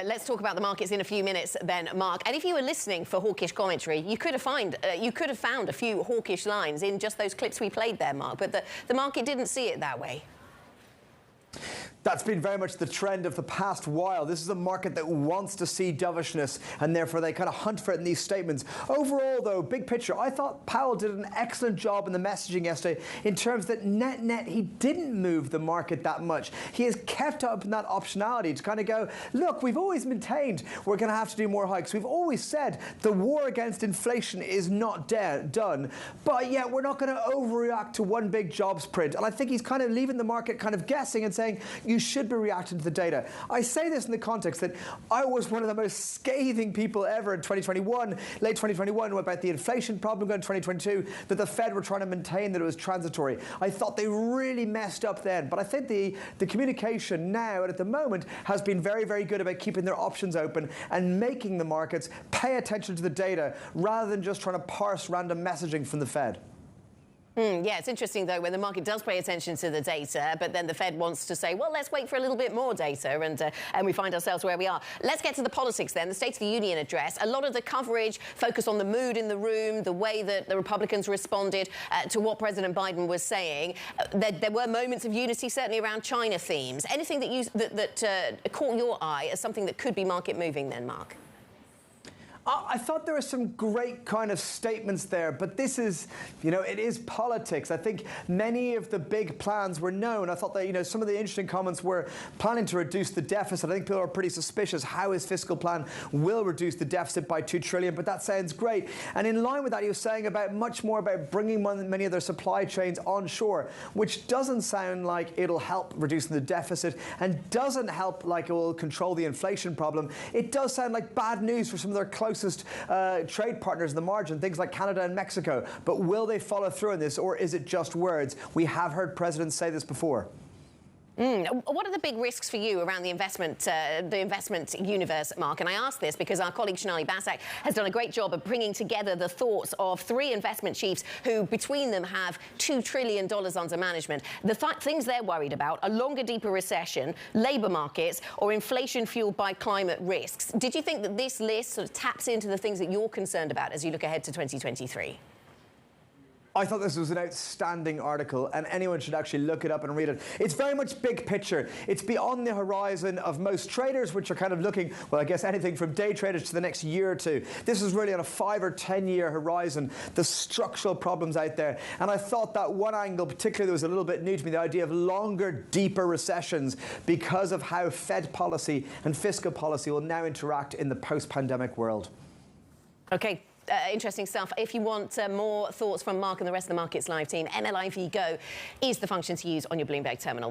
Let's talk about the markets in a few minutes then, Mark. And if you were listening for hawkish commentary, you could have found a few hawkish lines in just those clips we played there, Mark. But the market didn't see it that way. That's been very much the trend of the past while. This is a market that wants to see dovishness, and therefore they kind of hunt for it in these statements. Overall, though, big picture, I thought Powell did an excellent job in the messaging yesterday in terms that net-net, he didn't move the market that much. He has kept up that optionality to kind of go, look, we've always maintained we're going to have to do more hikes. We've always said the war against inflation is not done, but yet we're not going to overreact to one big jobs print. And I think he's kind of leaving the market kind of guessing and saying, you should be reacting to the data. I say this in the context that I was one of the most scathing people ever in 2021, late 2021, about the inflation problem going to 2022, that the Fed were trying to maintain that it was transitory. I thought they really messed up then. But I think the communication now and at the moment has been very, very good about keeping their options open and making the markets pay attention to the data rather than just trying to parse random messaging from the Fed. Yeah, it's interesting, though, when the market does pay attention to the data, but then the Fed wants to say, well, let's wait for a little bit more data, and we find ourselves where we are. Let's get to the politics then, the State of the Union address. A lot of the coverage focused on the mood in the room, the way that the Republicans responded to what President Biden was saying. There were moments of unity, certainly around China themes. Anything that caught your eye as something that could be market moving then, Mark? I thought there were some great kind of statements there, but this is, it is politics. I think many of the big plans were known. I thought that, some of the interesting comments were planning to reduce the deficit. I think people are pretty suspicious how his fiscal plan will reduce the deficit by $2 trillion, but that sounds great. And in line with that, he was saying much more about bringing many of their supply chains onshore, which doesn't sound like it'll help reducing the deficit and doesn't help like it will control the inflation problem. It does sound like bad news for some of their closest trade partners in the margin, things like Canada and Mexico. But will they follow through on this, or is it just words? We have heard presidents say this before. What are the big risks for you around the investment universe, Mark? And I ask this because our colleague Sonali Basak has done a great job of bringing together the thoughts of 3 investment chiefs who, between them, have $2 trillion under management. The things they're worried about: a longer, deeper recession, labour markets, or inflation fueled by climate risks. Did you think that this list sort of taps into the things that you're concerned about as you look ahead to 2023? I thought this was an outstanding article, and anyone should actually look it up and read it. It's very much big picture. It's beyond the horizon of most traders, which are kind of looking, well, I guess anything from day traders to the next year or two. This is really on a 5 or 10-year horizon, the structural problems out there. And I thought that one angle particularly that was a little bit new to me, the idea of longer, deeper recessions because of how Fed policy and fiscal policy will now interact in the post-pandemic world. Okay. Interesting stuff. If you want more thoughts from Mark and the rest of the Markets Live team, MLIV Go is the function to use on your Bloomberg terminal.